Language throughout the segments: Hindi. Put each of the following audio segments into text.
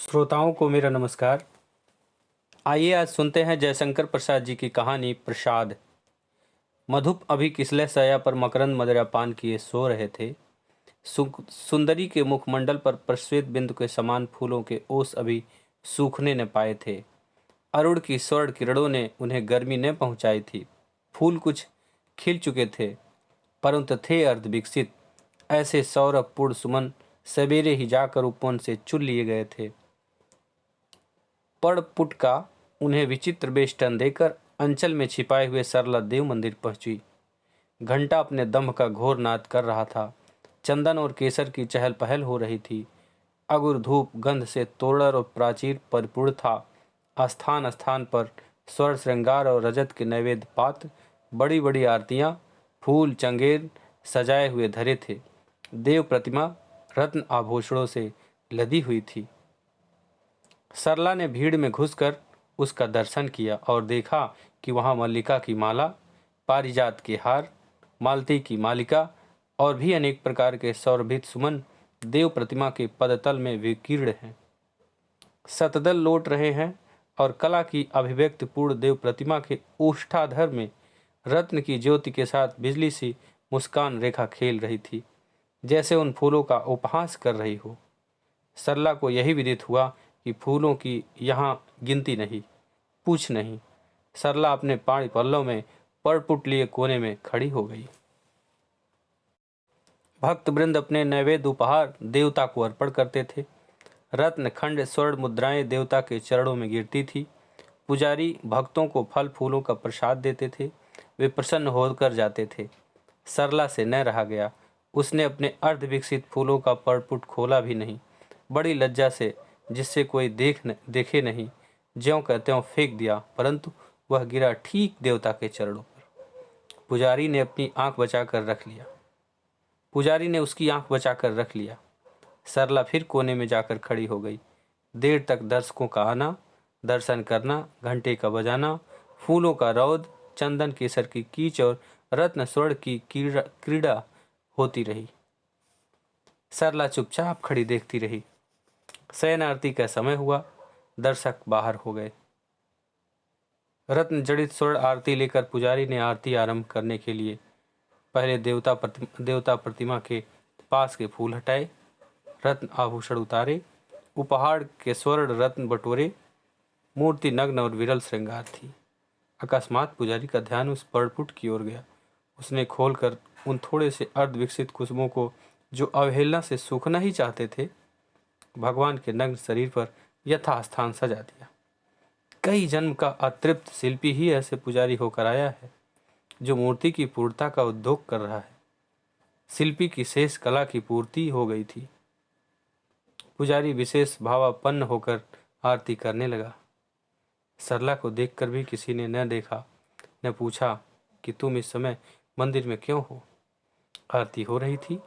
श्रोताओं को मेरा नमस्कार। आइए आज सुनते हैं जयशंकर प्रसाद जी की कहानी प्रसाद। मधुप अभी किसले सया पर मकरंद मदिरा पान किए सो रहे थे। सुंदरी के मुखमंडल पर प्रश्वेत बिंदु के समान फूलों के ओस अभी सूखने न पाए थे। अरुण की स्वर्ण किरणों ने उन्हें गर्मी न पहुंचाई थी। फूल कुछ खिल चुके थे परंतु थे अर्ध विकसित। ऐसे सौरभपूर्ण सुमन सवेरे ही जाकर उपवन से चुन लिए गए थे। पड़पुट का उन्हें विचित्र बेष्टन देकर अंचल में छिपाए हुए सरला देव मंदिर पहुंची। घंटा अपने दम्भ का घोर नाद कर रहा था। चंदन और केसर की चहल पहल हो रही थी। अगुर धूप गंध से तोड़र और प्राचीर परिपूर्ण था। स्थान स्थान पर स्वर्ण श्रृंगार और रजत के नैवेद्य पात्र, बड़ी बड़ी आरतियां, फूल चंगेर सजाए हुए धरे थे। देव प्रतिमा रत्न आभूषणों से लदी हुई थी। सरला ने भीड़ में घुसकर उसका दर्शन किया और देखा कि वहां मल्लिका की माला, पारिजात के हार, मालती की मालिका और भी अनेक प्रकार के सौरभित सुमन देव प्रतिमा के पदतल में विकीर्ण हैं। शतदल लौट रहे हैं और कला की अभिव्यक्ति पूर्ण देव प्रतिमा के ओष्ठाधर में रत्न की ज्योति के साथ बिजली सी मुस्कान रेखा खेल रही थी, जैसे उन फूलों का उपहास कर रही हो। सरला को यही विदित हुआ कि फूलों की यहाँ गिनती नहीं, पूछ नहीं। सरला अपने पाणी पल्लव में पड़पुट लिए कोने में खड़ी हो गई। भक्त वृंद अपने नैवेद्य उपहार देवता को अर्पण करते थे। रत्न खंड स्वर्ण मुद्राएं देवता के चरणों में गिरती थी। पुजारी भक्तों को फल फूलों का प्रसाद देते थे। वे प्रसन्न होकर जाते थे। सरला से न रहा गया। उसने अपने अर्ध विकसित फूलों का पड़पुट खोला भी नहीं। बड़ी लज्जा से, जिससे कोई देखे नहीं, ज्यों का त्यों फेंक दिया, परंतु वह गिरा ठीक देवता के चरणों पर। पुजारी ने उसकी आंख बचाकर रख लिया। सरला फिर कोने में जाकर खड़ी हो गई। देर तक दर्शकों का आना, दर्शन करना, घंटे का बजाना, फूलों का रौद, चंदन केसर की कीच और रत्न स्वर्ण की क्रीड़ा होती रही। सरला चुपचाप खड़ी देखती रही। शयन आरती का समय हुआ। दर्शक बाहर हो गए। रत्न जड़ित स्वर्ण आरती लेकर पुजारी ने आरती आरंभ करने के लिए पहले देवता प्रतिमा के पास के फूल हटाए, रत्न आभूषण उतारे, उपहार के स्वर्ण रत्न बटोरे। मूर्ति नग्न और विरल श्रृंगार थी। अकस्मात पुजारी का ध्यान उस पड़पुट की ओर गया। उसने खोलकर उन थोड़े से अर्ध विकसित कुसुमों को, जो अवहेलना से सूखना ही चाहते थे, भगवान के नग्न शरीर पर यथास्थान सजा दिया। कई जन्म का अतृप्त शिल्पी ही ऐसे पुजारी होकर आया है, जो मूर्ति की पूर्णता का उद्योग कर रहा है। शिल्पी की शेष कला की पूर्ति हो गई थी। पुजारी विशेष भावापन्न होकर आरती करने लगा। सरला को देखकर भी किसी ने न देखा, न पूछा कि तुम इस समय मंदिर में क्यों हो। आरती हो रही थी।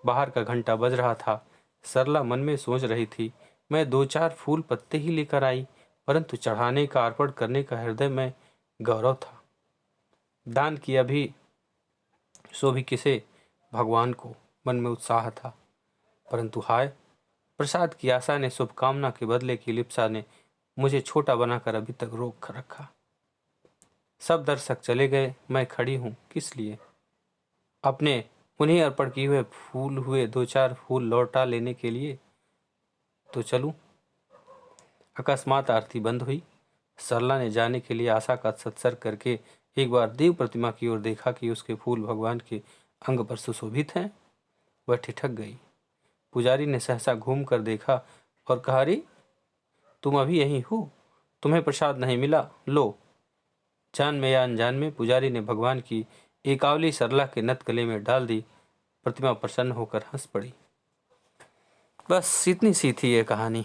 बाहर का घंटा बज रहा था। सरला मन में सोच रही थी, मैं 2-4 फूल पत्ते ही लेकर आई, परंतु चढ़ाने का, अर्पण करने का हृदय में गौरव था। दान किया भी सो भी किसे, भगवान को। मन में उत्साह था, परंतु हाय, प्रसाद की आशा ने, शुभकामना के बदले की लिप्सा ने मुझे छोटा बनाकर अभी तक रोक रखा। सब दर्शक चले गए। मैं खड़ी हूँ किस लिए? अपने उन्हें अर्पण किए हुए फूल हुए 2-4 फूल लौटा लेने के लिए तो चलूं। अकस्मात आरती बंद हुई। सरला ने जाने के लिए आशा का सत्सर करके एक बार देव प्रतिमा की ओर देखा कि उसके फूल भगवान के अंग पर सुशोभित हैं। वह ठिठक गई। पुजारी ने सहसा घूम कर देखा और कहा, अरे तुम अभी यहीं हो, तुम्हें प्रसाद नहीं मिला? लो। जान में या अनजान में पुजारी ने भगवान की एकावली सरला के नत गले में डाल दी। प्रतिमा प्रसन्न होकर हंस पड़ी। बस इतनी सी थी ये कहानी।